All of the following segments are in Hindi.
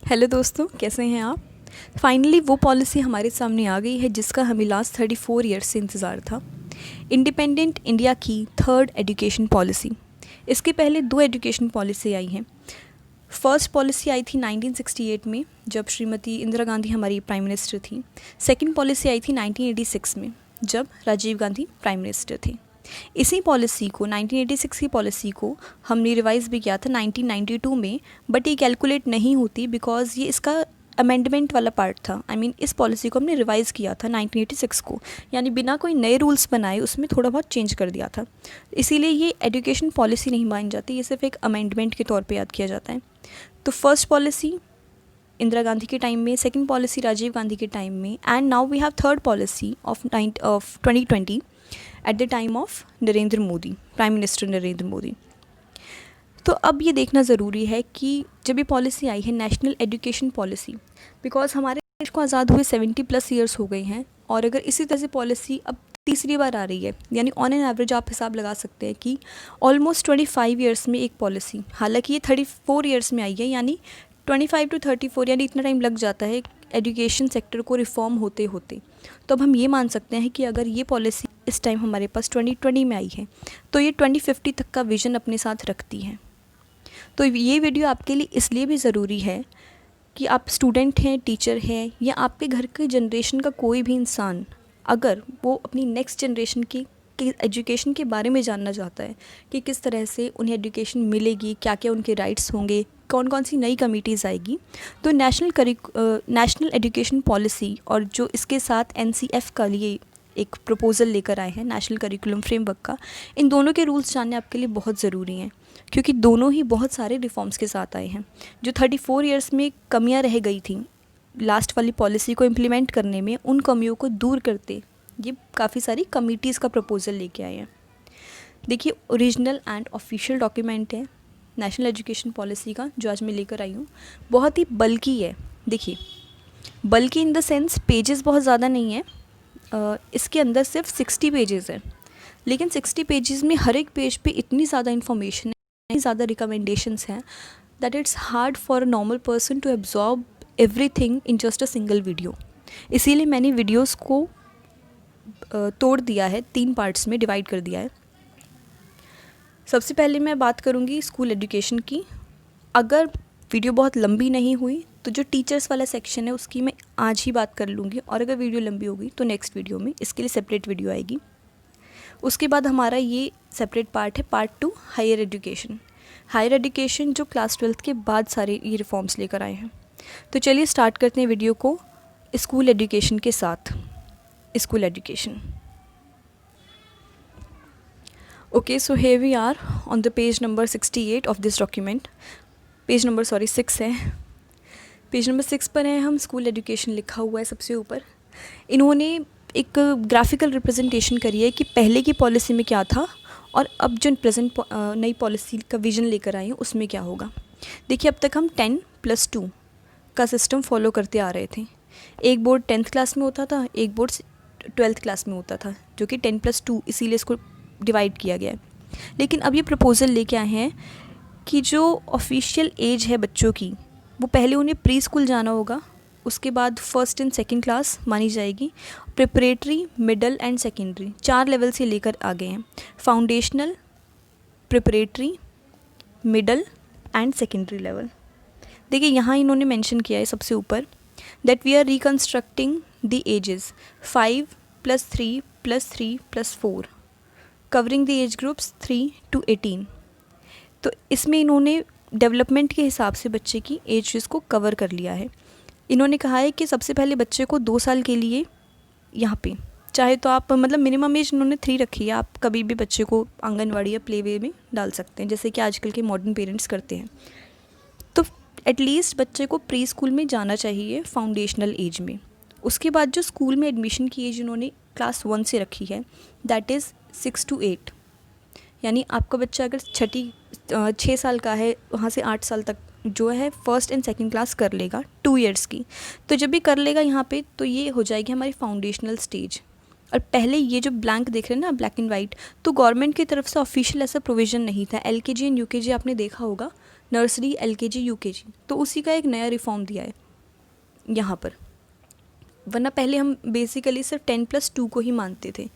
हेलो दोस्तों, कैसे हैं आप। फाइनली वो पॉलिसी हमारे सामने आ गई है जिसका हमें लास्ट 34 ईयर्स से इंतज़ार था। इंडिपेंडेंट इंडिया की थर्ड एजुकेशन पॉलिसी। इसके पहले दो एजुकेशन पॉलिसी आई हैं। फर्स्ट पॉलिसी आई थी 1968 में, जब श्रीमती इंदिरा गांधी हमारी प्राइम मिनिस्टर थी। सेकंड पॉलिसी आई थी 1986 में, जब राजीव गांधी प्राइम मिनिस्टर थे। इसी पॉलिसी को 1986 की पॉलिसी को हमने रिवाइज़ भी किया था 1992 में, बट ये कैलकुलेट नहीं होती बिकॉज ये इसका अमेंडमेंट वाला पार्ट था। इस पॉलिसी को हमने रिवाइज़ किया था 1986 को, यानी बिना कोई नए रूल्स बनाए उसमें थोड़ा बहुत चेंज कर दिया था। इसीलिए ये एजुकेशन पॉलिसी नहीं मानी जाती, ये सिर्फ एक अमेंडमेंट के तौर पे याद किया जाता है। तो फर्स्ट पॉलिसी इंदिरा गांधी के टाइम में, सेकंड पॉलिसी राजीव गांधी के टाइम में, and now we have third policy of 2020 at the time of Narendra Modi, prime minister Narendra Modi. तो अब ये देखना ज़रूरी है कि जब ये पॉलिसी आई है नेशनल एजुकेशन पॉलिसी, बिकॉज हमारे देश को आज़ाद हुए 70+ ईयर्स हो गए हैं, और अगर इसी तरह से पॉलिसी अब तीसरी बार आ रही है, यानी ऑन एन एवरेज आप हिसाब लगा सकते हैं कि ऑलमोस्ट 25 ईयर्स में एक पॉलिसी, हालांकि ये 34 ईयर्स में आई है, यानी 25 to 34, यानी इतना टाइम लग जाता है एजुकेशन सेक्टर को रिफॉर्म होते होते। तो अब हम ये मान सकते हैं कि अगर ये पॉलिसी इस टाइम हमारे पास 2020 में आई है, तो ये 2050 तक का विज़न अपने साथ रखती है। तो ये वीडियो आपके लिए इसलिए भी ज़रूरी है कि आप स्टूडेंट हैं, टीचर हैं, या आपके घर के जनरेशन का कोई भी इंसान, अगर वो अपनी नेक्स्ट जनरेशन की एजुकेशन के बारे में जानना चाहता है कि किस तरह से उन्हें एजुकेशन मिलेगी, क्या क्या उनके राइट्स होंगे, कौन कौन सी नई कमिटीज़ आएगी, तो नेशनल एजुकेशन पॉलिसी और जो इसके साथ NCF का लिए एक प्रपोज़ल लेकर आए हैं, नेशनल करिकुलम फ्रेमवर्क का, इन दोनों के रूल्स जानने आपके लिए बहुत ज़रूरी हैं, क्योंकि दोनों ही बहुत सारे रिफॉर्म्स के साथ आए हैं। जो 34 ईयर्स में कमियां रह गई थी लास्ट वाली पॉलिसी को इम्प्लीमेंट करने में, उन कमियों को दूर करते ये काफ़ी सारी कमिटीज़ का प्रपोज़ल लेके आए हैं। देखिए, ओरिजिनल एंड ऑफिशियल डॉक्यूमेंट है नेशनल एजुकेशन पॉलिसी का, जो आज मैं लेकर आई हूँ। बहुत ही बल्कि है। देखिए, बल्कि इन द सेंस पेजेस बहुत ज़्यादा नहीं है, इसके अंदर सिर्फ 60 पेजेस हैं, लेकिन 60 पेजेस में हर एक पेज पे इतनी ज़्यादा इन्फॉर्मेशन है, इतनी ज़्यादा रिकमेंडेशंस हैं, that it's hard for a normal person to absorb everything in just a single video. इसीलिए मैंने वीडियोस को तोड़ दिया है, 3 पार्ट्स में डिवाइड कर दिया है। सबसे पहले मैं बात करूँगी स्कूल एजुकेशन की। अगर वीडियो बहुत लंबी नहीं हुई तो जो टीचर्स वाला सेक्शन है उसकी मैं आज ही बात कर लूँगी, और अगर वीडियो लंबी होगी तो नेक्स्ट वीडियो में इसके लिए सेपरेट वीडियो आएगी। उसके बाद हमारा ये सेपरेट पार्ट है part 2, higher education. Higher education जो क्लास 12th के बाद सारे ये रिफॉर्म्स लेकर आए हैं। तो चलिए स्टार्ट करते हैं वीडियो को स्कूल एजुकेशन के साथ। School education. Okay, so here we are on the page number 68 of this document. Page number 6 है। पेज नंबर 6 पर है हम, स्कूल एजुकेशन लिखा हुआ है सबसे ऊपर। इन्होंने एक ग्राफिकल रिप्रेजेंटेशन करी है कि पहले की पॉलिसी में क्या था और अब जो प्रेजेंट नई पॉलिसी का विजन लेकर आए हैं उसमें क्या होगा। देखिए, अब तक हम 10+2 का सिस्टम फॉलो करते आ रहे थे। एक बोर्ड 10th क्लास में होता था, एक बोर्ड 12th क्लास में होता था, जो कि 10+2, इसीलिए इसको डिवाइड किया गया है। लेकिन अब ये प्रपोज़ल लेके आए हैं कि जो ऑफिशियल एज है बच्चों की, वो पहले उन्हें प्री स्कूल जाना होगा, उसके बाद फर्स्ट एंड सेकंड क्लास मानी जाएगी, preparatory, middle and secondary 4 level से लेकर आ गए हैं। Foundational, preparatory, middle and secondary level. देखिए, यहाँ इन्होंने मेंशन किया है सबसे ऊपर that we are reconstructing the ages 5+3+3+4 covering the age groups 3 to 18। तो इसमें इन्होंने डेवलपमेंट के हिसाब से बच्चे की एज को कवर कर लिया है। इन्होंने कहा है कि सबसे पहले बच्चे को 2 साल के लिए यहाँ पे, चाहे तो आप मतलब मिनिमम एज इन्होंने 3 रखी है, आप कभी भी बच्चे को आंगनवाड़ी या प्ले वे में डाल सकते हैं, जैसे कि आजकल के मॉडर्न पेरेंट्स करते हैं। तो एटलीस्ट बच्चे को प्री स्कूल में जाना चाहिए फाउंडेशनल एज में। उसके बाद जो स्कूल में एडमिशन की एज इन्होंने क्लास 1 से रखी है, दैट इज़ 6 to 8। यानी आपका बच्चा अगर 6 साल का है, वहाँ से 8 साल तक जो है फर्स्ट एंड सेकंड क्लास कर लेगा 2 इयर्स की। तो जब भी कर लेगा यहाँ पे, तो ये हो जाएगी हमारी फाउंडेशनल स्टेज। और पहले ये जो ब्लैंक देख रहे हैं ना, ब्लैक एंड वाइट, तो गवर्नमेंट की तरफ से ऑफिशियल ऐसा प्रोविज़न नहीं था। LKG एंड UKG आपने देखा होगा, नर्सरी, LKG, UKG, तो उसी का एक नया रिफॉर्म दिया है यहाँ पर। वरना पहले हम बेसिकली सिर्फ 10+2 को ही मानते थे।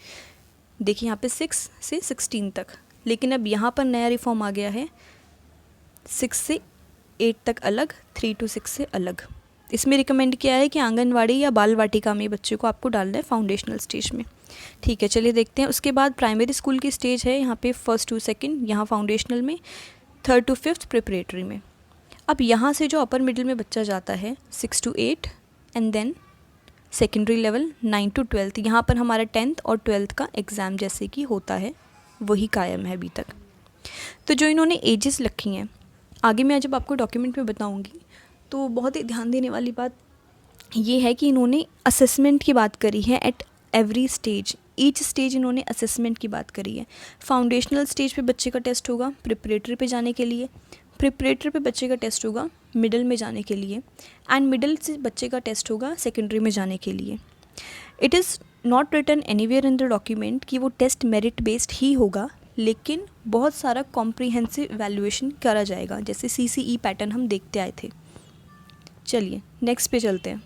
देखिए यहाँ पे 6 से 16 तक, लेकिन अब यहाँ पर नया रिफॉर्म आ गया है 6 से 8 तक अलग, 3 to 6 से अलग। इसमें रिकमेंड किया है कि आंगनवाड़ी या बाल वाटिका में बच्चे को आपको डालना है फाउंडेशनल स्टेज में। ठीक है, चलिए देखते हैं। उसके बाद प्राइमरी स्कूल की स्टेज है यहाँ पे 1st to 2nd, यहाँ फाउंडेशनल में, 3rd to 5th प्रिपरेटरी में। अब यहाँ से जो अपर मिडिल में बच्चा जाता है 6 to 8 and then secondary level 9 to 12, यहाँ पर हमारा 10th और 12th का एग्ज़ाम जैसे कि होता है वही कायम है अभी तक। तो जो इन्होंने एजेस रखी हैं, आगे मैं जब आपको डॉक्यूमेंट में बताऊंगी तो बहुत ही ध्यान देने वाली बात ये है कि इन्होंने असेसमेंट की बात करी है at every stage. Each stage इन्होंने असेसमेंट की बात करी है। फाउंडेशनल स्टेज पे बच्चे का टेस्ट होगा प्रिपरेटरी पे जाने के लिए, प्रिपरेटरी पे बच्चे का टेस्ट होगा मिडिल में जाने के लिए, एंड मिडिल से बच्चे का टेस्ट होगा सेकेंडरी में जाने के लिए। It is not written anywhere in the document कि वो टेस्ट मेरिट बेस्ड ही होगा, लेकिन बहुत सारा कॉम्प्रिहेंसिव इवैल्यूएशन करा जाएगा, जैसे CCE पैटर्न हम देखते आए थे। चलिए नेक्स्ट पे चलते हैं।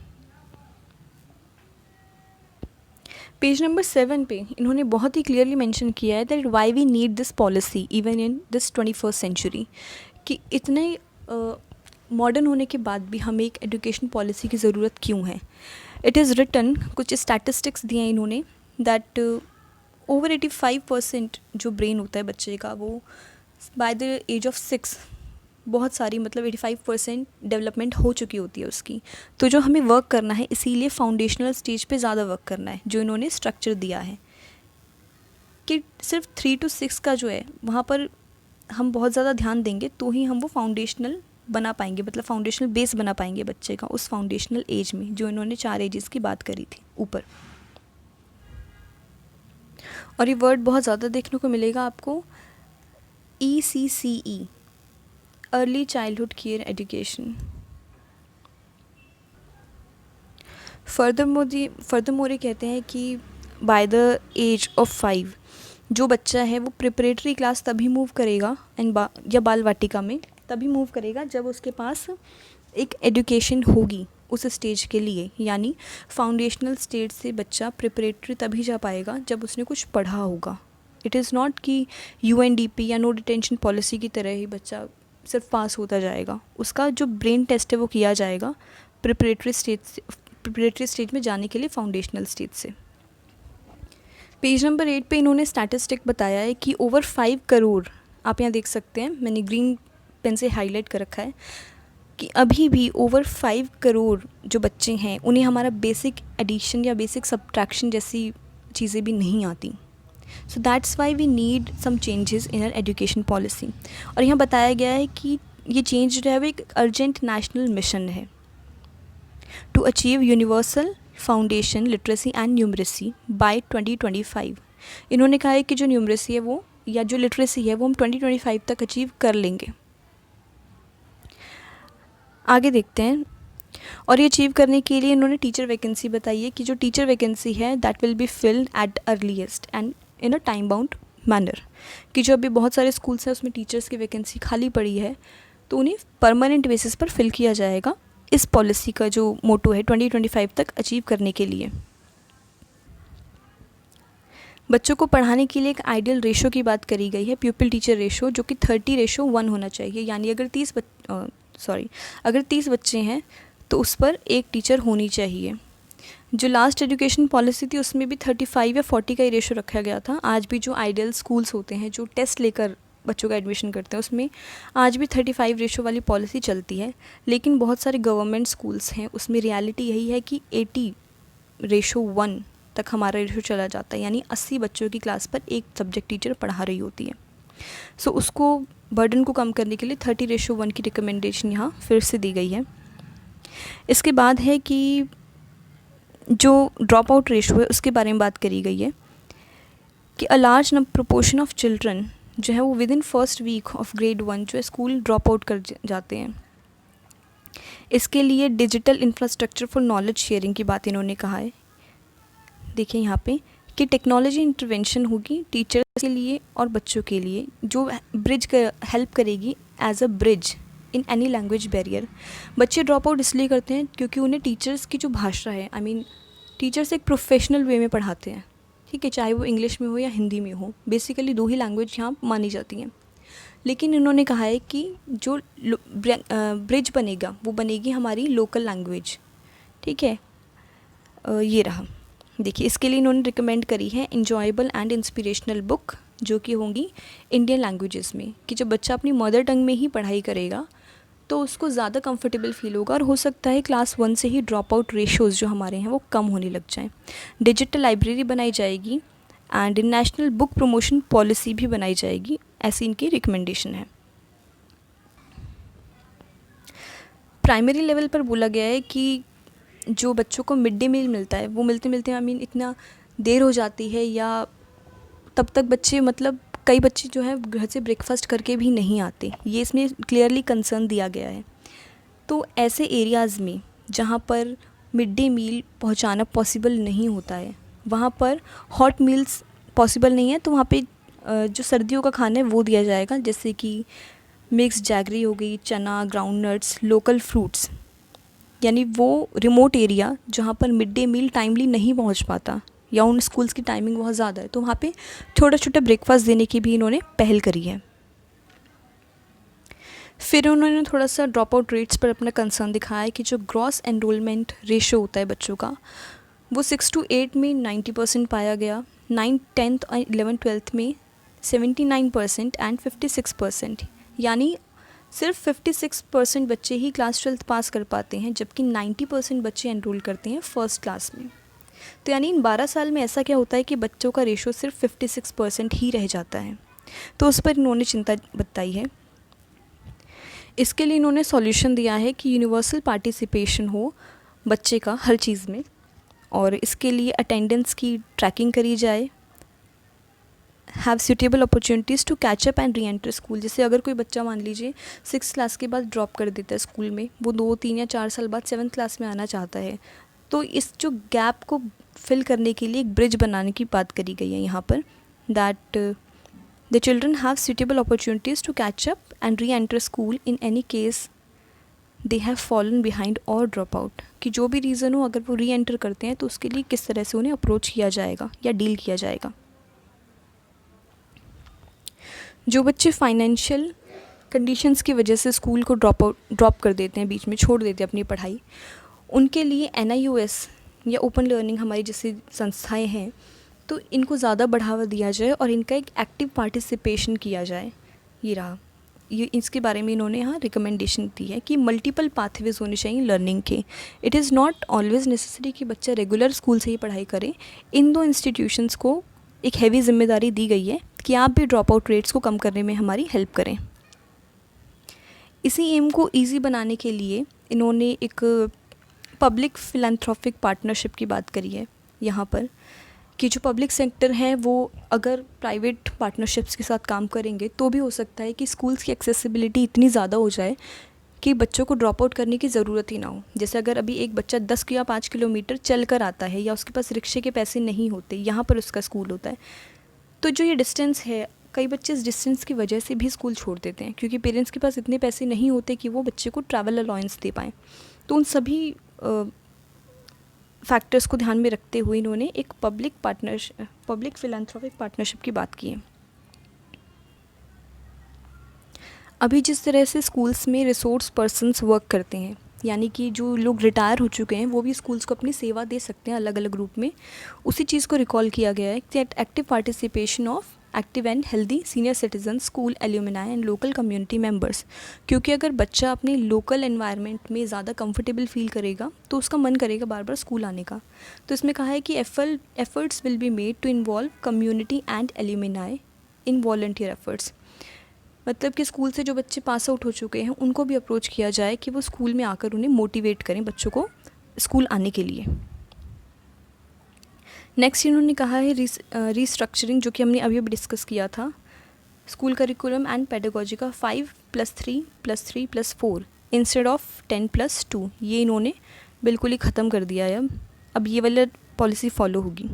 पेज नंबर 7 पे इन्होंने बहुत ही क्लियरली मेंशन किया है that why we need this policy even in this 21st century, कि इतने मॉडर्न होने के बाद भी हमें एक एजुकेशन पॉलिसी की ज़रूरत क्यों है। इट इज़ रिटन, कुछ स्टैटिस्टिक्स दिए हैं इन्होंने, दैट ओवर 85% जो ब्रेन होता है बच्चे का वो बाय द एज ऑफ 6 बहुत सारी, मतलब 85% डेवलपमेंट हो चुकी होती है उसकी। तो जो हमें वर्क करना है, इसीलिए फाउंडेशनल स्टेज पे ज़्यादा वर्क करना है, जो इन्होंने स्ट्रक्चर दिया है कि सिर्फ 3 to 6 का जो है वहाँ पर हम बहुत ज़्यादा ध्यान देंगे तो ही हम वो फाउंडेशनल बना पाएंगे, मतलब फाउंडेशनल बेस बना पाएंगे बच्चे का उस फाउंडेशनल एज में, जो इन्होंने 4 एजेस की बात करी थी ऊपर। और ये वर्ड बहुत ज़्यादा देखने को मिलेगा आपको, ECCE, early childhood care education. Furthermore ये कहते हैं कि बाय द एज ऑफ 5 जो बच्चा है वो प्रिपरेटरी क्लास तभी मूव करेगा या बाल वाटिका में तभी मूव करेगा जब उसके पास एक एजुकेशन होगी उस स्टेज के लिए, यानी फाउंडेशनल स्टेज से बच्चा प्रिपरेटरी तभी जा पाएगा जब उसने कुछ पढ़ा होगा। इट इज़ नॉट कि UNDP या नो डिटेंशन पॉलिसी की तरह ही बच्चा सिर्फ पास होता जाएगा। उसका जो ब्रेन टेस्ट है वो किया जाएगा प्रिपरेटरी स्टेज में जाने के लिए फाउंडेशनल स्टेज से। पेज नंबर 8 पे इन्होंने स्टैटिस्टिक बताया है कि ओवर 5 करोड़, आप यहाँ देख सकते हैं, मैंने ग्रीन पेन से हाईलाइट कर रखा है, कि अभी भी ओवर 5 करोड़ जो बच्चे हैं उन्हें हमारा बेसिक एडिशन या बेसिक सब्ट्रैक्शन जैसी चीज़ें भी नहीं आती। So that's why we need some changes in our education policy. और यहाँ बताया गया है कि ये चेंज जो है वो एक अर्जेंट नेशनल मिशन है to achieve universal foundation literacy and numeracy by 2025। इन्होंने कहा है कि जो न्यूमरेसी है वो या जो लिटरेसी है वो हम 2025 तक अचीव कर लेंगे। आगे देखते हैं। और ये अचीव करने के लिए इन्होंने टीचर वैकेंसी बताई है कि जो टीचर वैकेंसी है that will be filled at earliest and in a time bound manner, कि जो अभी बहुत सारे स्कूल्स हैं उसमें टीचर्स की वैकेंसी खाली पड़ी है तो उन्हें परमानेंट बेसिस पर फिल किया जाएगा। इस पॉलिसी का जो मोटो है 2025 तक अचीव करने के लिए। बच्चों को पढ़ाने के लिए एक आइडियल रेशो की बात करी गई है, प्यूपिल टीचर रेशो, जो कि 30:1 होना चाहिए, यानी अगर 30 बच्चे हैं तो उस पर एक टीचर होनी चाहिए। जो लास्ट एजुकेशन पॉलिसी थी उसमें भी 35 या 40 का ही रेशो रखा गया था। आज भी जो आइडियल स्कूल्स होते हैं जो टेस्ट लेकर बच्चों का एडमिशन करते हैं उसमें आज भी 35 रेशो वाली पॉलिसी चलती है, लेकिन बहुत सारे गवर्नमेंट स्कूल्स हैं उसमें रियलिटी यही है कि 80:1 तक हमारा रेशो चला जाता है, यानी 80 बच्चों की क्लास पर एक सब्जेक्ट टीचर पढ़ा रही होती है। सो उसको बर्डन को कम करने के लिए 30:1 की रिकमेंडेशन यहाँ फिर से दी गई है। इसके बाद है कि जो ड्रॉप आउट रेशो है उसके बारे में बात करी गई है कि a large proportion of children जो है वो within first week of grade 1 जो है स्कूल ड्रॉप आउट कर जाते हैं। इसके लिए digital infrastructure for knowledge sharing की बात इन्होंने कहा है। देखिए यहाँ पे कि टेक्नोलॉजी इंटरवेंशन होगी टीचर्स के लिए और बच्चों के लिए, जो ब्रिज हेल्प करेगी as a bridge in any language barrier. बच्चे ड्रॉप आउट इसलिए करते हैं क्योंकि उन्हें टीचर्स की जो भाषा है, टीचर्स एक प्रोफेशनल वे में पढ़ाते हैं, ठीक है, चाहे वो इंग्लिश में हो या हिंदी में हो। बेसिकली 2 ही लैंग्वेज यहाँ मानी जाती हैं। लेकिन इन्होंने कहा है कि जो ब्रिज बनेगा वो बनेगी हमारी लोकल लैंग्वेज, ठीक है। ये रहा, देखिए इसके लिए इन्होंने रिकमेंड करी है इंजॉयबल एंड इंस्पिरेशनल बुक, जो कि होंगी इंडियन लैंग्वेजेस में, कि जब बच्चा अपनी मदर टंग में ही पढ़ाई करेगा तो उसको ज़्यादा कंफर्टेबल फील होगा और हो सकता है क्लास 1 से ही ड्रॉप आउट रेशियोज़ जो हमारे हैं वो कम होने लग जाएं। डिजिटल लाइब्रेरी बनाई जाएगी and national book promotion policy भी बनाई जाएगी, ऐसी इनकी रिकमेंडेशन है। प्राइमरी लेवल पर बोला गया है कि जो बच्चों को मिड डे मील मिलता है वो मिलते मिलते इतना देर हो जाती है, या तब तक बच्चे कई बच्चे जो है घर से ब्रेकफास्ट करके भी नहीं आते, ये इसमें क्लियरली कंसर्न दिया गया है। तो ऐसे एरियाज़ में जहाँ पर मिड डे मील पहुँचाना पॉसिबल नहीं होता है, वहाँ पर हॉट मील्स पॉसिबल नहीं है, तो वहाँ पे जो सर्दियों का खाना है वो दिया जाएगा, जैसे कि मिक्स जैगरी हो गई, चना, ग्राउंड नट्स, लोकल फ्रूट्स। यानी वो रिमोट एरिया जहाँ पर मिड डे मील टाइमली नहीं पहुँच पाता या उन स्कूल्स की टाइमिंग बहुत ज़्यादा है, तो वहाँ पे छोटा छोटा ब्रेकफास्ट देने की भी इन्होंने पहल करी है। फिर उन्होंने थोड़ा सा ड्रॉप आउट रेट्स पर अपना कंसर्न दिखाया है कि जो ग्रॉस एनरोलमेंट रेशियो होता है बच्चों का, वो 6 to 8 में 90% पाया गया, 9th, 10th और 11th, 12th में 79% एंड 56%। यानी सिर्फ 56% बच्चे ही क्लास 12th पास कर पाते हैं, जबकि 90% बच्चे एनरोल करते हैं फर्स्ट क्लास में। तो यानी इन 12 साल में ऐसा क्या होता है कि बच्चों का रेशो सिर्फ 56% ही रह जाता है। तो उस पर इन्होंने चिंता बताई है। इसके लिए इन्होंने सॉल्यूशन दिया है कि यूनिवर्सल पार्टिसिपेशन हो बच्चे का हर चीज़ में, और इसके लिए अटेंडेंस की ट्रैकिंग करी जाए, have suitable opportunities to catch up and reenter school. जैसे अगर कोई बच्चा मान लीजिए 6th क्लास के बाद ड्रॉप कर देता है स्कूल में, वो 2, 3 या 4 साल बाद 7th क्लास में आना चाहता है, तो इस जो गैप को फिल करने के लिए एक ब्रिज बनाने की बात करी गई है यहाँ पर, that the children have suitable opportunities to catch up and reenter school in any case they have fallen behind और ड्रॉप आउट। कि जो भी रीज़न हो, अगर वो री एंटर करते हैं तो उसके लिए किस तरह से उन्हें अप्रोच किया जाएगा या डील किया जाएगा। जो बच्चे फाइनेंशियल कंडीशंस की वजह से स्कूल को ड्रॉप कर देते हैं, बीच में छोड़ देते हैं अपनी पढ़ाई, उनके लिए NIOS या ओपन लर्निंग हमारी जैसी संस्थाएं हैं, तो इनको ज़्यादा बढ़ावा दिया जाए और इनका एक एक्टिव पार्टिसिपेशन किया जाए। ये रहा, ये इसके बारे में इन्होंने यहाँ रिकमेंडेशन दी है कि मल्टीपल पाथवेज होने चाहिए लर्निंग के। It is not always necessary कि बच्चा रेगुलर स्कूल से ही पढ़ाई करे। इन 2 इंस्टीट्यूशंस को एक हैवी जिम्मेदारी दी गई है कि आप भी ड्रॉप आउट रेट्स को कम करने में हमारी हेल्प करें। इसी एम को ईजी बनाने के लिए इन्होंने एक पब्लिक फिलैंथ्रोपिक पार्टनरशिप की बात करी है यहाँ पर, कि जो पब्लिक सेक्टर है वो अगर प्राइवेट पार्टनरशिप्स के साथ काम करेंगे तो भी हो सकता है कि स्कूल्स की एक्सेसिबिलिटी इतनी ज़्यादा हो जाए कि बच्चों को ड्रॉप आउट करने की ज़रूरत ही ना हो। जैसे अगर अभी एक बच्चा 10 या 5 किलोमीटर चल कर आता है या उसके पास रिक्शे के पैसे नहीं होते, यहाँ पर उसका स्कूल होता है, तो जो ये डिस्टेंस है, कई बच्चे इस डिस्टेंस की वजह से भी स्कूल छोड़ देते हैं क्योंकि पेरेंट्स के पास इतने पैसे नहीं होते कि वो बच्चे को ट्रैवल अलाउंस दे पाएँ। तो उन सभी फैक्टर्स को ध्यान में रखते हुए इन्होंने एक पब्लिक फिलैंथ्रोपिक पार्टनरशिप की बात की है। अभी जिस तरह से स्कूल्स में रिसोर्स पर्सन्स वर्क करते हैं, यानी कि जो लोग रिटायर हो चुके हैं वो भी स्कूल्स को अपनी सेवा दे सकते हैं अलग अलग ग्रुप में, उसी चीज़ को रिकॉल किया गया है कि active participation of active and healthy senior citizen, school alumni and local community members. क्योंकि अगर बच्चा अपने लोकल एनवायरनमेंट में ज़्यादा कंफर्टेबल फील करेगा तो उसका मन करेगा बार बार स्कूल आने का। तो इसमें कहा है कि efforts will be made to involve community and alumni in volunteer efforts. मतलब कि स्कूल से जो बच्चे पास आउट हो चुके हैं उनको भी अप्रोच किया जाए कि वो स्कूल में आकर उन्हें मोटिवेट करें बच्चों को स्कूल आने के लिए। नेक्स्ट इन्होंने कहा है रीस्ट्रक्चरिंग, जो कि हमने अभी डिस्कस किया था, स्कूल करिकुलम एंड पेडागोजी का 5+3+3+4 इंस्टेड ऑफ 10+2, ये इन्होंने बिल्कुल ही ख़त्म कर दिया है। अब ये वाला पॉलिसी फॉलो होगी।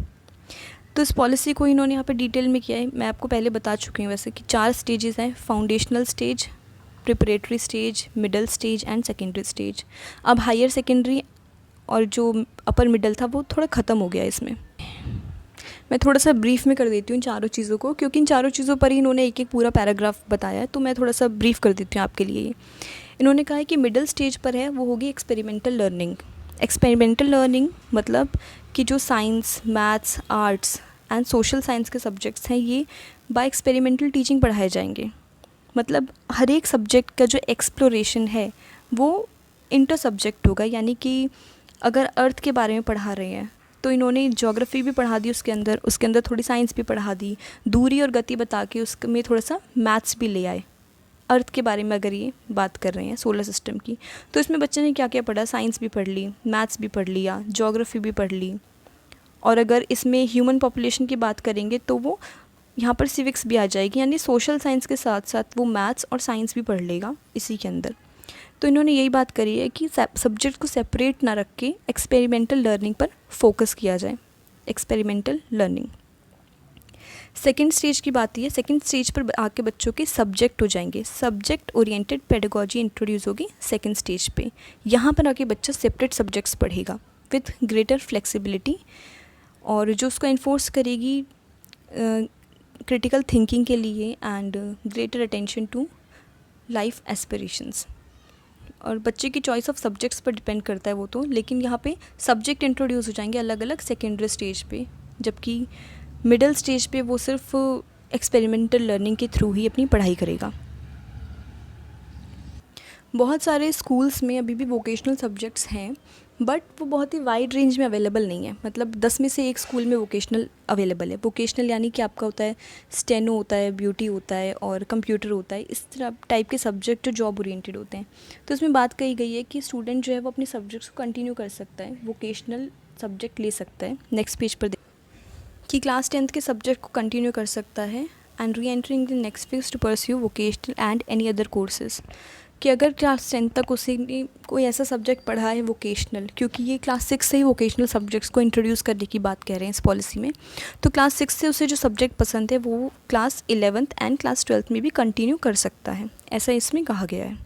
तो इस पॉलिसी को इन्होंने यहाँ पे डिटेल में किया है। मैं आपको पहले बता चुकी हूँ वैसे कि 4 स्टेजेस हैं, foundational stage, preparatory stage, middle stage and secondary stage. अब हायर सेकेंडरी और जो अपर मिडिल था वो थोड़ा ख़त्म हो गया इसमें। मैं थोड़ा सा ब्रीफ में कर देती हूँ इन चारों चीज़ों को, क्योंकि इन चारों चीज़ों पर ही इन्होंने एक एक पूरा पैराग्राफ बताया है, तो मैं थोड़ा सा ब्रीफ कर देती हूँ आपके लिए ये। इन्होंने कहा है कि मिडिल स्टेज पर है वो होगी एक्सपेरिमेंटल लर्निंग। एक्सपेरिमेंटल लर्निंग मतलब कि जो science, maths, arts and social science के सब्जेक्ट्स हैं ये बाय एक्सपेरिमेंटल टीचिंग पढ़ाए जाएंगे। मतलब हर एक सब्जेक्ट का जो एक्सप्लोरेशन है वो इंटर सब्जेक्ट होगा, यानी कि अगर अर्थ के बारे में पढ़ा रहे हैं तो इन्होंने ज्योग्राफी भी पढ़ा दी उसके अंदर थोड़ी साइंस भी पढ़ा दी, दूरी और गति बता के उसमें थोड़ा सा मैथ्स भी ले आए। अर्थ के बारे में अगर ये बात कर रहे हैं सोलर सिस्टम की, तो इसमें बच्चे ने क्या क्या पढ़ा, साइंस भी पढ़ ली, मैथ्स भी पढ़ लिया, ज्योग्राफी भी पढ़ ली। और अगर इसमें ह्यूमन पॉपुलेशन की बात करेंगे तो वो यहाँ पर सिविक्स भी आ जाएगी, यानी सोशल साइंस के साथ साथ वो मैथ्स और साइंस भी पढ़ लेगा इसी के अंदर। तो इन्होंने यही बात करी है कि सब्जेक्ट को सेपरेट ना रख के एक्सपेरिमेंटल लर्निंग पर फोकस किया जाए। Experimental learning. सेकेंड स्टेज की बात है, सेकेंड स्टेज पर आके बच्चों के सब्जेक्ट हो जाएंगे। सब्जेक्ट ओरिएंटेड पेडागोजी इंट्रोड्यूस होगी सेकेंड स्टेज पे। यहाँ पर आके बच्चा सेपरेट सब्जेक्ट्स पढ़ेगा विथ ग्रेटर फ्लेक्सिबिलिटी, और जो उसको इन्फोर्स करेगी क्रिटिकल थिंकिंग के लिए and greater attention to life aspirations. और बच्चे की चॉइस ऑफ सब्जेक्ट्स पर डिपेंड करता है वो तो, लेकिन यहाँ पे सब्जेक्ट इंट्रोड्यूस हो जाएंगे अलग अलग सेकेंडरी स्टेज पे, जबकि मिडिल स्टेज पे वो सिर्फ एक्सपेरिमेंटल लर्निंग के थ्रू ही अपनी पढ़ाई करेगा। बहुत सारे स्कूल्स में अभी भी वोकेशनल सब्जेक्ट्स हैं, बट वो बहुत ही वाइड रेंज में अवेलेबल नहीं है। मतलब 10 में से एक स्कूल में वोकेशनल अवेलेबल है। वोकेशनल यानी कि आपका होता है स्टेनो होता है, ब्यूटी होता है और कंप्यूटर होता है, इस तरह टाइप के सब्जेक्ट जो जॉब ओरिएंटेड होते हैं। तो इसमें बात कही गई है कि स्टूडेंट जो है वो अपने सब्जेक्ट्स को कंटिन्यू कर सकता है, वोकेशनल सब्जेक्ट ले सकता है। नेक्स्ट पेज पर कि क्लास 10th के सब्जेक्ट को कंटिन्यू कर सकता है and re entering the next phase two pursue vocational and any other courses. कि अगर क्लास 10th तक उसने कोई ऐसा सब्जेक्ट पढ़ा है वोकेशनल, क्योंकि ये क्लास 6 से ही वोकेशनल सब्जेक्ट्स को इंट्रोड्यूस करने की बात कह रहे हैं इस पॉलिसी में, तो क्लास 6 से उसे जो सब्जेक्ट पसंद है वो class 11th and class 12th में भी कंटिन्यू कर सकता है, ऐसा इसमें कहा गया है।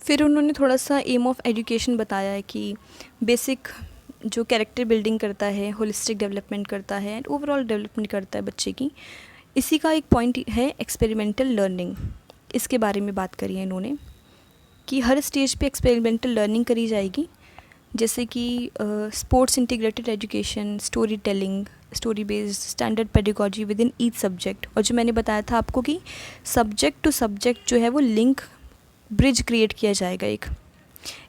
फिर उन्होंने थोड़ा सा एम ऑफ एजुकेशन बताया है कि बेसिक जो कैरेक्टर बिल्डिंग करता है, होलिस्टिक डेवलपमेंट करता है एंड ओवरऑल डेवलपमेंट करता है बच्चे की। इसी का एक पॉइंट है एक्सपेरिमेंटल लर्निंग। इसके बारे में बात करी है इन्होंने कि हर स्टेज पे एक्सपेरिमेंटल लर्निंग करी जाएगी, जैसे कि sports integrated education, story telling, story based standard pedagogy with in each subject. और जो मैंने बताया था आपको कि सब्जेक्ट टू सब्जेक्ट जो है वो लिंक ब्रिज क्रिएट किया जाएगा एक।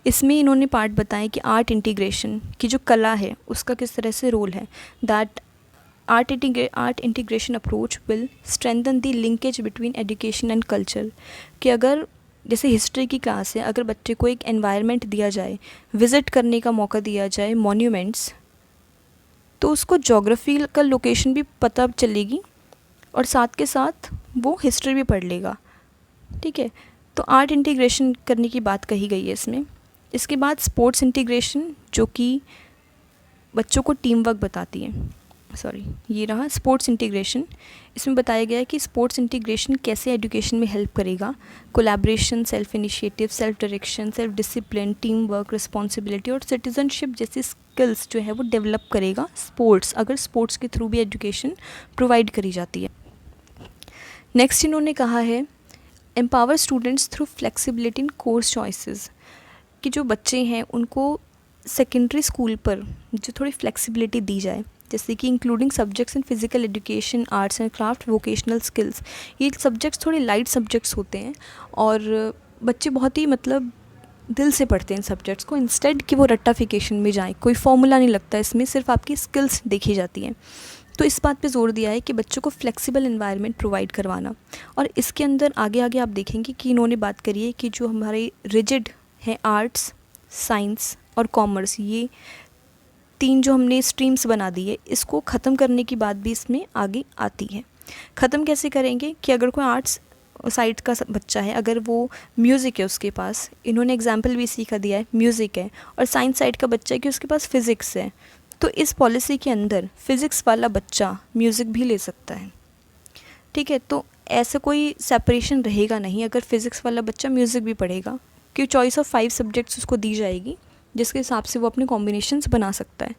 इसमें इन्होंने पार्ट बताया कि आर्ट इंटीग्रेशन की जो कला है उसका किस तरह से रोल है। That art integration approach will strengthen the linkage between education and culture. कि अगर जैसे हिस्ट्री की क्लास है, अगर बच्चे को एक एनवायरनमेंट दिया जाए, विज़िट करने का मौका दिया जाए मॉन्यूमेंट्स, तो उसको जोग्राफिकल लोकेशन भी पता चलेगी और साथ के साथ वो हिस्ट्री भी पढ़ लेगा। ठीक है, तो आर्ट इंटीग्रेशन करने की बात कही गई है इसमें। इसके बाद स्पोर्ट्स इंटीग्रेशन जो कि बच्चों को टीम वर्क बताती है। ये रहा स्पोर्ट्स इंटीग्रेशन। इसमें बताया गया है कि स्पोर्ट्स इंटीग्रेशन कैसे एजुकेशन में हेल्प करेगा। Collaboration, self initiative, self direction, self discipline, team work, responsibility और सिटीजनशिप जैसी स्किल्स जो है वो डेवलप करेगा स्पोर्ट्स, अगर स्पोर्ट्स के थ्रू भी एजुकेशन प्रोवाइड करी जाती है। नेक्स्ट इन्होंने कहा है एम्पावर स्टूडेंट्स थ्रू फ्लेक्सिबिलिटी इन कोर्स चॉइसेस। कि जो बच्चे हैं उनको सेकेंडरी स्कूल पर जो थोड़ी फ्लेक्सिबिलिटी दी जाए, जैसे कि including subjects in physical education, arts and craft, vocational skills. ये सब्जेक्ट्स थोड़े लाइट सब्जेक्ट्स होते हैं और बच्चे बहुत ही मतलब दिल से पढ़ते हैं इन सब्जेक्ट्स को, इंस्टेड कि वो रट्टाफिकेशन में जाएं। कोई फॉर्मूला नहीं लगता इसमें, सिर्फ आपकी स्किल्स देखी जाती हैं। तो इस बात पे जोर दिया है कि बच्चों को फ्लेक्सिबल एनवायरनमेंट प्रोवाइड करवाना। और इसके अंदर आगे आगे आप देखेंगे कि इन्होंने बात करी है कि जो हमारे रिजिड हैं आर्ट्स, साइंस और कॉमर्स, ये 3 जो हमने स्ट्रीम्स बना दी है, इसको ख़त्म करने की बात भी इसमें आगे आती है। ख़त्म कैसे करेंगे कि अगर कोई आर्ट्स साइड का बच्चा है, अगर वो म्यूज़िक है उसके पास, इन्होंने एग्जाम्पल भी इसी का दिया है, म्यूज़िक है, और साइंस साइड का बच्चा है कि उसके पास फ़िज़िक्स है, तो इस पॉलिसी के अंदर फ़िज़िक्स वाला बच्चा म्यूज़िक भी ले सकता है। ठीक है, तो ऐसा कोई सेपरेशन रहेगा नहीं अगर फिज़िक्स वाला बच्चा म्यूज़िक भी पढ़ेगा, क्योंकि चॉइस ऑफ 5 सब्जेक्ट्स उसको दी जाएगी जिसके हिसाब से वो अपने कॉम्बिनेशंस बना सकता है।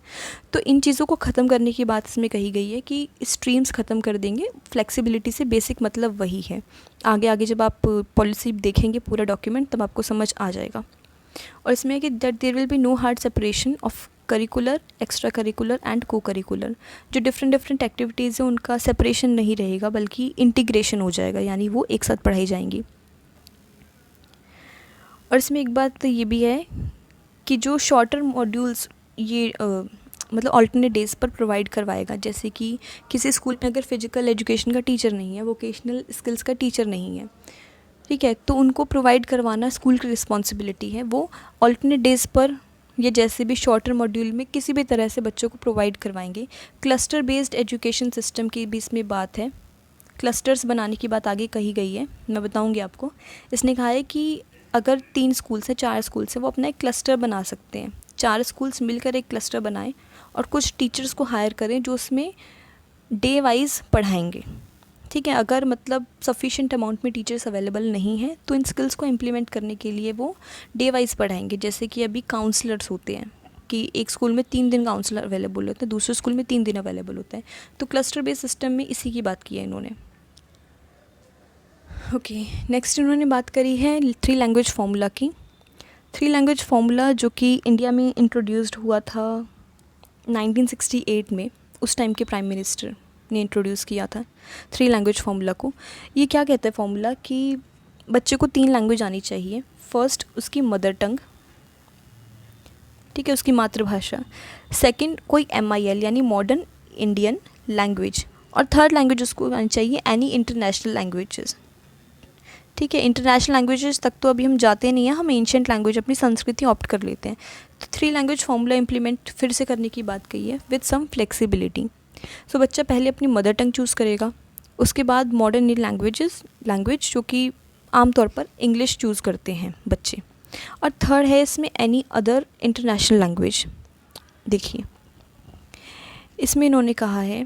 तो इन चीज़ों को ख़त्म करने की बात इसमें कही गई है कि स्ट्रीम्स ख़त्म कर देंगे, फ्लेक्सिबिलिटी से बेसिक मतलब वही है। आगे आगे जब आप पॉलिसी देखेंगे पूरा डॉक्यूमेंट तब आपको समझ आ जाएगा। और इसमें है कि that there will be no hard separation of curricular, extracurricular and cocurricular. जो डिफरेंट एक्टिविटीज़ हैं उनका सेपरेशन नहीं रहेगा बल्कि इंटीग्रेशन हो जाएगा, यानी वो एक साथ पढ़ाई जाएंगी। और इसमें एक बात ये भी है कि जो शॉर्टर मॉड्यूल्स ये मतलब ऑल्टरनेट डेज़ पर प्रोवाइड करवाएगा, जैसे कि किसी स्कूल में अगर फिजिकल एजुकेशन का टीचर नहीं है, वोकेशनल स्किल्स का टीचर नहीं है, ठीक है, तो उनको प्रोवाइड करवाना स्कूल की रिस्पॉन्सिबिलिटी है। वो ऑल्टरनेट डेज़ पर या जैसे भी शॉर्टर मॉड्यूल में किसी भी तरह से बच्चों को प्रोवाइड करवाएंगे। क्लस्टर बेस्ड एजुकेशन सिस्टम की भी इसमें बात है, क्लस्टर्स बनाने की बात आगे कही गई है, मैं बताऊंगी आपको। इसने कहा है कि अगर 3 स्कूल से 4 स्कूल से वो अपना एक क्लस्टर बना सकते हैं, 4 स्कूल्स मिलकर एक क्लस्टर बनाएं और कुछ टीचर्स को हायर करें जो उसमें डे वाइज पढ़ाएंगे, ठीक है। अगर मतलब सफिशिएंट अमाउंट में टीचर्स अवेलेबल नहीं है तो इन स्किल्स को इम्प्लीमेंट करने के लिए वो डे वाइज पढ़ाएंगे। जैसे कि अभी काउंसलर्स होते हैं कि एक स्कूल में 3 दिन काउंसलर अवेलेबल होते हैं, दूसरे स्कूल में 3 दिन अवेलेबल होते हैं। तो क्लस्टर बेस्ड सिस्टम में इसी की बात की है इन्होंने। ओके, नेक्स्ट इन्होंने बात करी है 3 लैंग्वेज फार्मूला की। 3 लैंग्वेज फार्मूला जो कि इंडिया में इंट्रोड्यूस्ड हुआ था 1968 में, उस टाइम के प्राइम मिनिस्टर ने इंट्रोड्यूस किया था 3 लैंग्वेज फार्मूला को। ये क्या कहता है फार्मूला कि बच्चे को 3 लैंग्वेज आनी चाहिए। फर्स्ट उसकी मदर टंग, ठीक है, उसकी मातृभाषा। सेकंड कोई MIL यानी मॉडर्न इंडियन लैंग्वेज, और थर्ड लैंग्वेज उसको आनी चाहिए एनी इंटरनेशनल लैंग्वेजेस, ठीक है। इंटरनेशनल लैंग्वेजेस तक तो अभी हम जाते नहीं हैं, हम एंशिएंट लैंग्वेज अपनी संस्कृति ऑप्ट कर लेते हैं। तो 3 लैंग्वेज फार्मूला इम्प्लीमेंट फिर से करने की बात कही है विद सम फ्लेक्सिबिलिटी। सो बच्चा पहले अपनी मदर टंग चूज़ करेगा, उसके बाद मॉडर्न लैंग्वेज जो कि आमतौर पर इंग्लिश चूज़ करते हैं बच्चे, और थर्ड है इसमें एनी अदर इंटरनेशनल लैंग्वेज। देखिए इसमें इन्होंने कहा है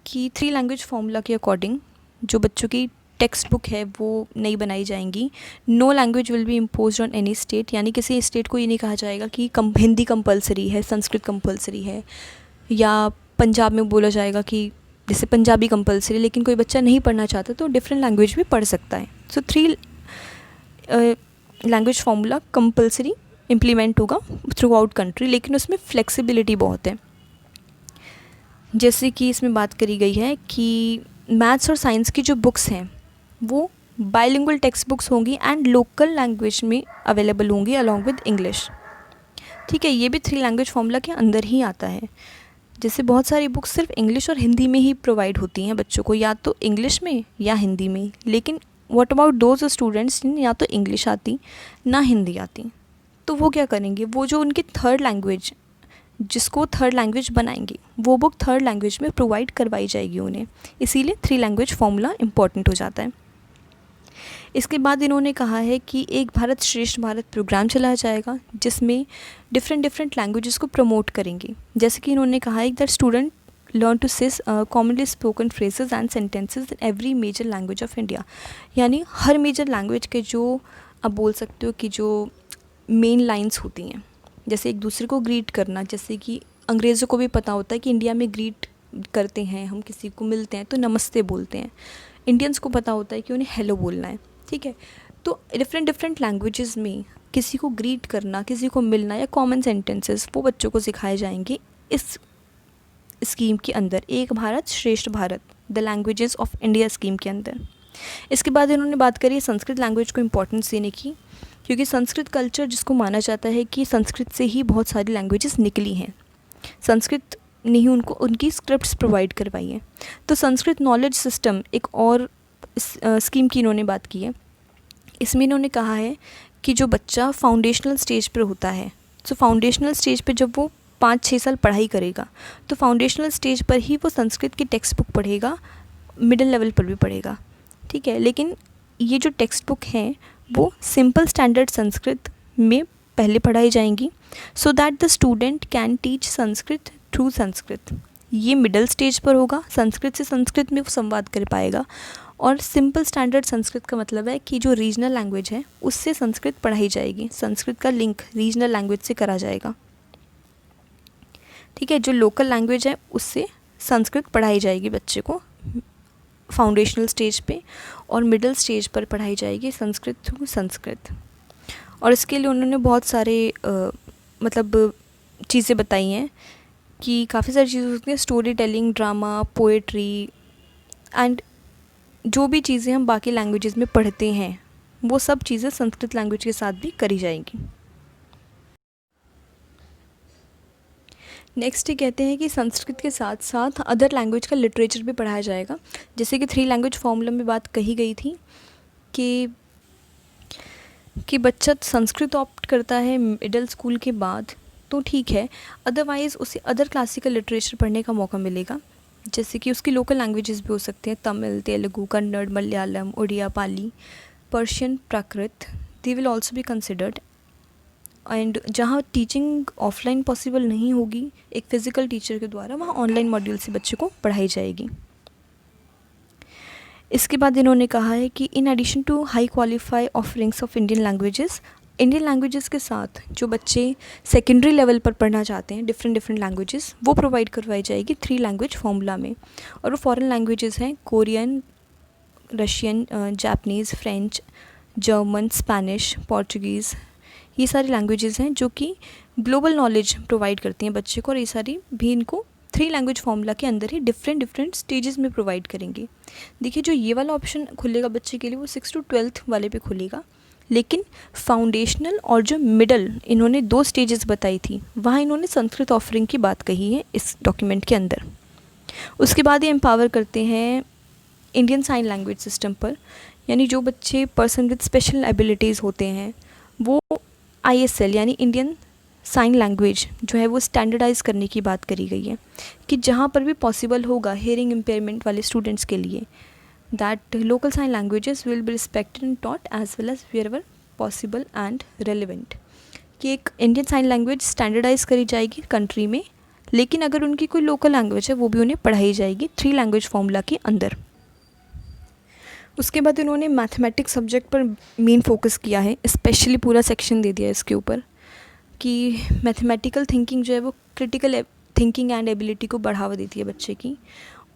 कि 3 लैंग्वेज फार्मूला के अकॉर्डिंग जो बच्चों की टेक्स्ट बुक है वो नहीं बनाई जाएंगी। No language will be imposed on any state, यानी किसी स्टेट को ये नहीं कहा जाएगा कि हिंदी कंपलसरी है, संस्कृत कंपलसरी है, या पंजाब में बोला जाएगा कि जैसे पंजाबी कंपलसरी, लेकिन कोई बच्चा नहीं पढ़ना चाहता तो डिफरेंट लैंग्वेज भी पढ़ सकता है। सो 3 लैंग्वेज फार्मूला कंपलसरी इम्प्लीमेंट होगा थ्रू आउट कंट्री, लेकिन उसमें फ्लेक्सिबिलिटी बहुत है। जैसे कि इसमें बात करी गई है कि मैथ्स और साइंस की जो बुक्स हैं वो बाइलिंगुअल टेक्स्ट बुक्स होंगी एंड लोकल लैंग्वेज में अवेलेबल होंगी अलॉन्ग विद इंग्लिश, ठीक है। ये भी 3 लैंग्वेज फार्मूला के अंदर ही आता है। जैसे बहुत सारी बुक्स सिर्फ इंग्लिश और हिंदी में ही प्रोवाइड होती हैं बच्चों को, या तो इंग्लिश में या हिंदी में, लेकिन व्हाट अबाउट दोज स्टूडेंट्स जिन्हें या तो इंग्लिश आती ना हिंदी आती, तो वो क्या करेंगे, वो जो उनकी थर्ड लैंग्वेज जिसको थर्ड लैंग्वेज बनाएंगे वो बुक थर्ड लैंग्वेज में प्रोवाइड करवाई जाएगी उन्हें। इसीलिए 3 लैंग्वेज फार्मूला इम्पॉर्टेंट हो जाता है। इसके बाद इन्होंने कहा है कि एक भारत श्रेष्ठ भारत प्रोग्राम चलाया जाएगा जिसमें डिफरेंट लैंग्वेजेस को प्रमोट करेंगे। जैसे कि इन्होंने कहा है that student learn to say commonly spoken phrases and sentences in every major language of India, यानी हर मेजर लैंग्वेज के जो आप बोल सकते हो कि जो मेन लाइंस होती हैं, जैसे एक दूसरे को ग्रीट करना, जैसे कि अंग्रेज़ों को भी पता होता है कि इंडिया में ग्रीट करते हैं, हम किसी को मिलते हैं तो नमस्ते बोलते हैं। इंडियंस को पता होता है कि उन्हें हेलो बोलना है, ठीक है। तो डिफरेंट लैंग्वेजेस में किसी को ग्रीट करना, किसी को मिलना या कॉमन सेंटेंसेस वो बच्चों को सिखाए जाएंगे इस स्कीम के अंदर, एक भारत श्रेष्ठ Bharat the languages of India scheme के अंदर। इसके बाद इन्होंने बात करी संस्कृत लैंग्वेज को इम्पोर्टेंस देने की, क्योंकि संस्कृत कल्चर जिसको माना जाता है कि संस्कृत से ही बहुत सारी लैंग्वेजेस निकली हैं, संस्कृत ने ही उनको उनकी स्क्रिप्ट्स प्रोवाइड करवाई हैं। तो संस्कृत नॉलेज सिस्टम एक और स्कीम की इन्होंने बात की है। इसमें इन्होंने कहा है कि जो बच्चा फाउंडेशनल स्टेज पर होता है, तो फाउंडेशनल स्टेज पर जब वो 5-6 साल पढ़ाई करेगा तो फाउंडेशनल स्टेज पर ही वो संस्कृत की टेक्स्ट बुक पढ़ेगा, मिडिल लेवल पर भी पढ़ेगा, ठीक है। लेकिन ये जो टेक्स्ट बुक हैं वो सिंपल स्टैंडर्ड संस्कृत में पहले पढ़ाई जाएंगी, so that the student can teach Sanskrit through Sanskrit. ये मिडिल स्टेज पर होगा, संस्कृत से संस्कृत में वो संवाद कर पाएगा, और सिंपल स्टैंडर्ड संस्कृत का मतलब है कि जो रीजनल लैंग्वेज है उससे संस्कृत पढ़ाई जाएगी, संस्कृत का लिंक रीजनल लैंग्वेज से करा जाएगा। ठीक है, जो लोकल लैंग्वेज है उससे संस्कृत पढ़ाई जाएगी बच्चे को फाउंडेशनल स्टेज पे, और मिडिल स्टेज पर पढ़ाई जाएगी संस्कृत थ्रू संस्कृत। और इसके लिए उन्होंने बहुत सारे मतलब चीज़ें बताई हैं कि काफ़ी सारी चीज़ें होती हैं, story telling, drama, poetry and जो भी चीज़ें हम बाकी लैंग्वेजेस में पढ़ते हैं वो सब चीज़ें संस्कृत लैंग्वेज के साथ भी करी जाएंगी। नेक्स्ट ये कहते हैं कि संस्कृत के साथ साथ अदर लैंग्वेज का लिटरेचर भी पढ़ाया जाएगा। जैसे कि 3 लैंग्वेज फॉर्मूला में बात कही गई थी कि बच्चा संस्कृत ऑप्ट करता है मिडिल स्कूल के बाद तो ठीक है, अदरवाइज़ उसे अदर क्लासिकल लिटरेचर पढ़ने का मौका मिलेगा। जैसे कि उसकी लोकल लैंग्वेजेस भी हो सकते हैं, Tamil, Telugu, Kannada, Malayalam, Oriya, Pali, Persian, Prakrit, they will also be considered. And जहाँ टीचिंग ऑफलाइन पॉसिबल नहीं होगी एक फ़िज़िकल टीचर के द्वारा, वहाँ ऑनलाइन मॉड्यूल से बच्चे को पढ़ाई जाएगी। इसके बाद इन्होंने कहा है कि in addition to high quality offerings of Indian languages के साथ जो बच्चे सेकेंडरी लेवल पर पढ़ना चाहते हैं डिफरेंट लैंग्वेजेस, वो प्रोवाइड करवाई जाएगी 3 लैंग्वेज फॉर्मूला में। और वो फॉरेन लैंग्वेजेस हैं Korean, Russian, Japanese, French, German, Spanish, Portuguese. ये सारी लैंग्वेजेस हैं जो कि ग्लोबल नॉलेज प्रोवाइड करती हैं बच्चे को, और ये सारी भी इनको 3 लैंग्वेज फॉर्मूला के अंदर ही डिफरेंट स्टेजेस में प्रोवाइड करेंगे। देखिए, जो ये वाला ऑप्शन खुलेगा बच्चे के लिए वो 6 to 12th वाले पे खुलेगा, लेकिन फाउंडेशनल और जो मिडल इन्होंने 2 स्टेजेस बताई थी वहाँ इन्होंने संस्कृत ऑफरिंग की बात कही है इस डॉक्यूमेंट के अंदर। उसके बाद ये एम्पावर करते हैं इंडियन साइन लैंग्वेज सिस्टम पर, यानी जो बच्चे पर्सन विद स्पेशल एबिलिटीज़ होते हैं वो ISL यानी इंडियन साइन लैंग्वेज जो है वो स्टैंडर्डाइज करने की बात करी गई है कि जहाँ पर भी पॉसिबल होगा हेयरिंग इम्पेयरमेंट वाले स्टूडेंट्स के लिए, that local sign languages will be respected and taught as well as wherever possible and relevant. कि एक इंडियन साइन लैंग्वेज स्टैंडर्डाइज करी जाएगी कंट्री में, लेकिन अगर उनकी कोई लोकल लैंग्वेज है वो भी उन्हें पढ़ाई जाएगी 3 लैंग्वेज फॉर्मूला के अंदर। उसके बाद उन्होंने मैथमेटिक्स सब्जेक्ट पर मेन फोकस किया है, स्पेशली पूरा सेक्शन दे दिया है इसके ऊपर कि मैथमेटिकल थिंकिंग जो है वो क्रिटिकल थिंकिंग एंड एबिलिटी को बढ़ावा देती है बच्चे की,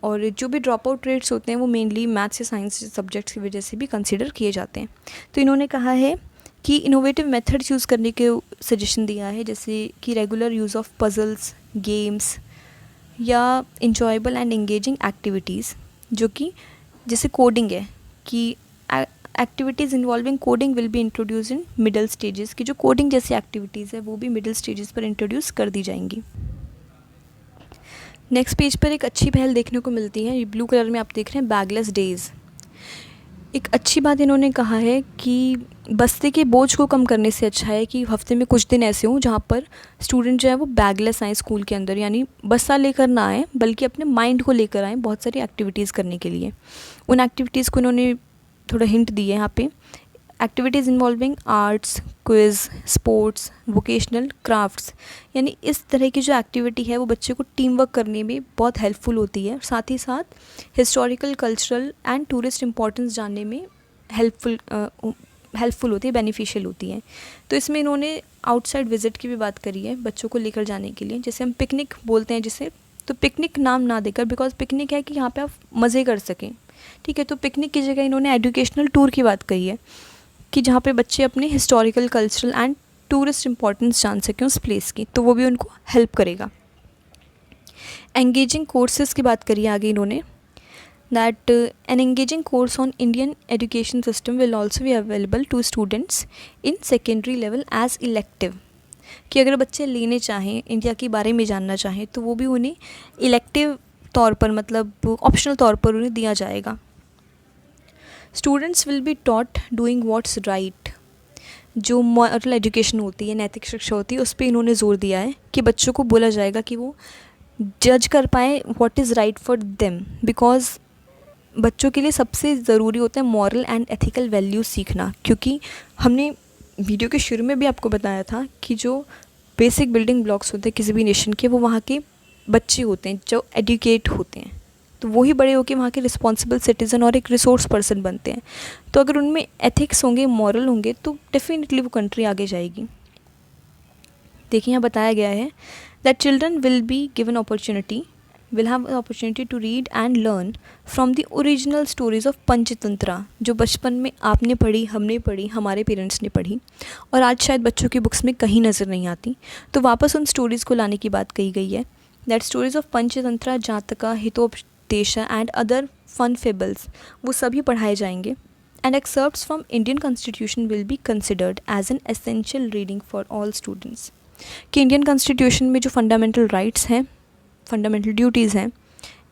और जो भी ड्रॉप आउट रेट्स होते हैं वो मेनली मैथ्स या साइंस सब्जेक्ट्स की वजह से भी कंसिडर किए जाते हैं। तो इन्होंने कहा है कि इनोवेटिव मेथड्स यूज़ करने के सजेशन दिया है, जैसे कि regular use of puzzles, games या इंजॉयबल एंड एंगेजिंग एक्टिविटीज़, जो कि जैसे कोडिंग है कि activities involving coding will be introduce in middle stages, की जो कोडिंग जैसी एक्टिविटीज़ है वो भी मिडिल स्टेजेस पर इंट्रोड्यूस कर दी जाएंगी। नेक्स्ट पेज पर एक अच्छी पहल देखने को मिलती है, ये ब्लू कलर में आप देख रहे हैं, बैगलेस डेज़। एक अच्छी बात इन्होंने कहा है कि बस्ते के बोझ को कम करने से अच्छा है कि हफ्ते में कुछ दिन ऐसे हों जहाँ पर स्टूडेंट जो है वो बैगलेस आए स्कूल के अंदर, यानी बस्ता लेकर ना आए बल्कि अपने माइंड को लेकर आएँ बहुत सारी एक्टिविटीज़ करने के लिए। उन एक्टिविटीज़ को इन्होंने थोड़ा हिंट दी है यहाँ पे, activities involving arts, quiz, sports, vocational, crafts, यानी इस तरह की जो एक्टिविटी है वो बच्चे को टीम वर्क करने में बहुत हेल्पफुल होती है, साथ ही साथ historical, cultural and tourist importance जानने में हेल्पफुल होती है, बेनिफिशियल होती है। तो इसमें इन्होंने आउटसाइड विज़िट की भी बात करी है बच्चों को लेकर जाने के लिए, जैसे हम पिकनिक बोलते हैं जिसे, तो पिकनिक नाम ना देकर, बिकॉज पिकनिक है कि यहाँ पे आप मज़े कर सकें, ठीक है, तो पिकनिक की जगह इन्होंने एजुकेशनल टूर की बात कही है कि जहाँ पे बच्चे अपने historical, cultural and tourist importance जान सकें उस प्लेस की, तो वो भी उनको हेल्प करेगा। एंगेजिंग कोर्सेज की बात करी आगे इन्होंने, that an engaging course on Indian education system will also be available to students in secondary level as elective, कि अगर बच्चे लेने चाहें, इंडिया के बारे में जानना चाहें, तो वो भी उन्हें इलेक्टिव तौर पर, मतलब ऑप्शनल तौर पर उन्हें दिया जाएगा। Students will be taught doing what's right, जो मॉरल एजुकेशन होती है, नैतिक शिक्षा होती है, उस पर इन्होंने जोर दिया है कि बच्चों को बोला जाएगा कि वो जज कर पाएँ what is right for them, because बच्चों के लिए सबसे ज़रूरी होता है मॉरल एंड एथिकल वैल्यूज़ सीखना, क्योंकि हमने वीडियो के शुरू में भी आपको बताया था कि जो बेसिक बिल्डिंग ब्लॉक्स होते हैं किसी भी नेशन के, वो वहाँ के बच्चे होते हैं जो एडुकेट होते हैं, तो वही बड़े होकर वहाँ के रिस्पॉन्सिबल सिटीज़न और एक रिसोर्स पर्सन बनते हैं। तो अगर उनमें एथिक्स होंगे, मॉरल होंगे, तो डेफिनेटली वो कंट्री आगे जाएगी। देखिए यहाँ बताया गया है that children will be given opportunity will have an opportunity to read and learn from the original stories of Panchatantra, जो बचपन में आपने पढ़ी, हमने पढ़ी, हमारे पेरेंट्स ने पढ़ी और आज शायद बच्चों की बुक्स में कहीं नज़र नहीं आती। तो वापस उन स्टोरीज़ को लाने की बात कही गई है। That stories of Panchatantra, Jataka, Hitopadesha and other fun fables, वो सभी पढ़ाए जाएंगे। And excerpts from Indian constitution will be considered as an essential reading for all students. कि इंडियन कॉन्स्टिट्यूशन में जो फंडामेंटल राइट्स हैं, फंडामेंटल ड्यूटीज़ हैं,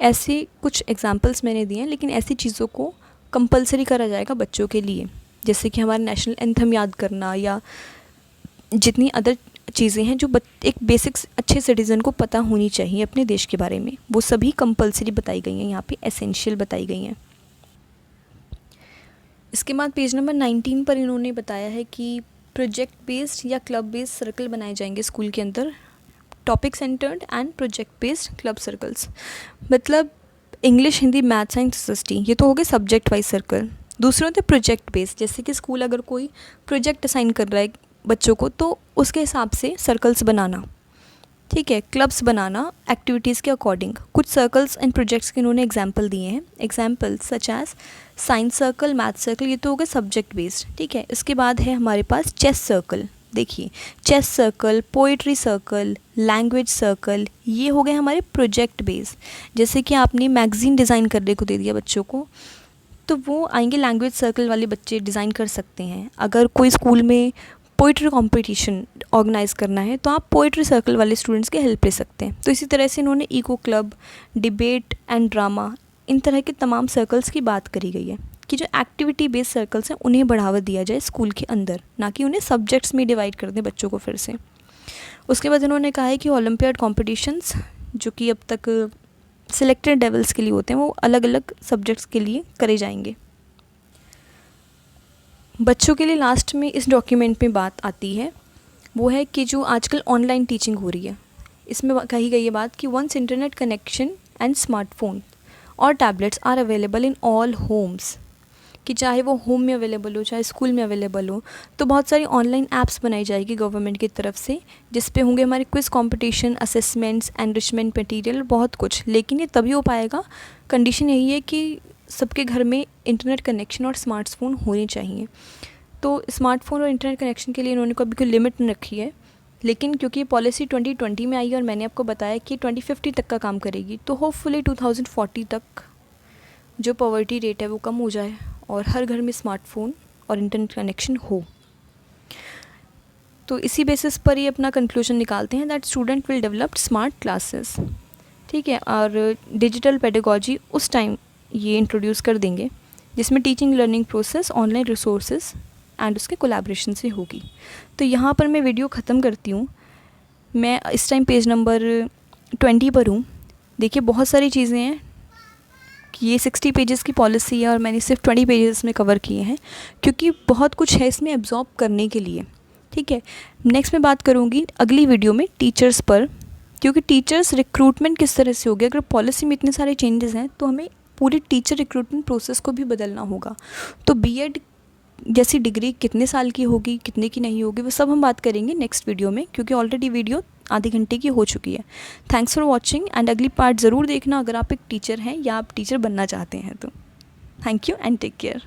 ऐसे कुछ एग्जांपल्स मैंने दिए हैं, लेकिन ऐसी चीज़ों को कंपलसरी करा जाएगा बच्चों के लिए, जैसे कि हमारा नेशनल एंथम याद करना या जितनी अदर चीज़ें हैं जो एक बेसिक्स अच्छे सिटीज़न को पता होनी चाहिए अपने देश के बारे में, वो सभी कंपलसरी बताई गई हैं, यहाँ पे एसेंशियल बताई गई हैं। इसके बाद पेज नंबर 19 पर इन्होंने बताया है कि प्रोजेक्ट बेस्ड या क्लब बेस्ड सर्कल बनाए जाएंगे स्कूल के अंदर, topic centred and project based club circles. मतलब English, Hindi, math, science, society, ये तो हो गए सब्जेक्ट वाइज सर्कल। दूसरे होते प्रोजेक्ट बेस्ड, जैसे कि स्कूल अगर कोई प्रोजेक्ट असाइन कर रहा है बच्चों को तो उसके हिसाब से सर्कल्स बनाना, ठीक है, क्लब्स बनाना एक्टिविटीज़ के अकॉर्डिंग। कुछ सर्कल्स एंड प्रोजेक्ट्स के इन्होंने एग्जाम्पल दिए हैं, example such as science circle, math circle, ये तो हो गए सब्जेक्ट बेस्ड, ठीक है। इसके बाद है हमारे पास चेस सर्कल। देखिए chess circle, poetry circle, language circle, ये हो गए हमारे प्रोजेक्ट बेस। जैसे कि आपने मैगज़ीन डिज़ाइन करने को दे दिया बच्चों को, तो वो आएंगे लैंग्वेज सर्कल वाले बच्चे डिज़ाइन कर सकते हैं। अगर कोई स्कूल में पोइट्री कंपटीशन ऑर्गेनाइज़ करना है तो आप पोइट्री सर्कल वाले स्टूडेंट्स की हेल्प ले सकते हैं। तो इसी तरह से इन्होंने eco club, debate and drama, इन तरह के तमाम सर्कल्स की बात करी गई है कि जो एक्टिविटी बेस्ड सर्कल्स हैं उन्हें बढ़ावा दिया जाए स्कूल के अंदर, ना कि उन्हें सब्जेक्ट्स में डिवाइड कर दें बच्चों को फिर से। उसके बाद इन्होंने कहा है कि ओलंपियाड कॉम्पिटिशन्स जो कि अब तक सिलेक्टेड लेवल्स के लिए होते हैं, वो अलग अलग सब्जेक्ट्स के लिए करे जाएंगे। बच्चों के लिए लास्ट में इस डॉक्यूमेंट में बात आती है, वो है कि जो आजकल ऑनलाइन टीचिंग हो रही है, इसमें कही गई है बात कि once internet connection and smartphone और tablets are available in all homes, कि चाहे वो होम में अवेलेबल हो चाहे स्कूल में अवेलेबल हो, तो बहुत सारी ऑनलाइन ऐप्स बनाई जाएगी गवर्नमेंट की तरफ से, जिस पे होंगे हमारे quiz competition, assessments, enrichment material, बहुत कुछ। लेकिन ये तभी हो पाएगा, कंडीशन यही है कि सबके घर में इंटरनेट कनेक्शन और स्मार्टफोन होने चाहिए। तो स्मार्टफोन और इंटरनेट कनेक्शन के लिए इन्होंने कभी कोई लिमिट नहीं रखी है, लेकिन क्योंकि पॉलिसी 2020 में आई है और मैंने आपको बताया कि 2050 तक का काम करेगी, तो होपफुली 2040 तक जो पॉवर्टी रेट है वो कम हो जाए और हर घर में स्मार्टफोन और इंटरनेट कनेक्शन हो। तो इसी बेसिस पर ये अपना कंक्लूजन निकालते हैं that student will develop smart classes, ठीक है। और डिजिटल पेडागॉजी उस टाइम ये इंट्रोड्यूस कर देंगे जिसमें teaching learning process online resources and उसके कोलैबोरेशन से होगी। तो यहाँ पर मैं वीडियो ख़त्म करती हूँ। मैं इस टाइम पेज नंबर 20 पर हूँ। देखिए बहुत सारी चीज़ें हैं कि ये 60 पेजेस की पॉलिसी है और मैंने सिर्फ 20 पेजेस में कवर किए हैं, क्योंकि बहुत कुछ है इसमें एब्जॉर्ब करने के लिए, ठीक है। नेक्स्ट मैं बात करूँगी अगली वीडियो में टीचर्स पर, क्योंकि टीचर्स रिक्रूटमेंट किस तरह से होगी। अगर पॉलिसी में इतने सारे चेंजेस हैं तो हमें पूरी टीचर रिक्रूटमेंट प्रोसेस को भी बदलना होगा। तो बीएड जैसी डिग्री कितने साल की होगी, कितने की नहीं होगी, वो सब हम बात करेंगे नेक्स्ट वीडियो में, क्योंकि ऑलरेडी वीडियो आधे घंटे की हो चुकी है। थैंक्स फॉर वॉचिंग एंड अगली पार्ट ज़रूर देखना अगर आप एक टीचर हैं या आप टीचर बनना चाहते हैं तो। Thank you and take care.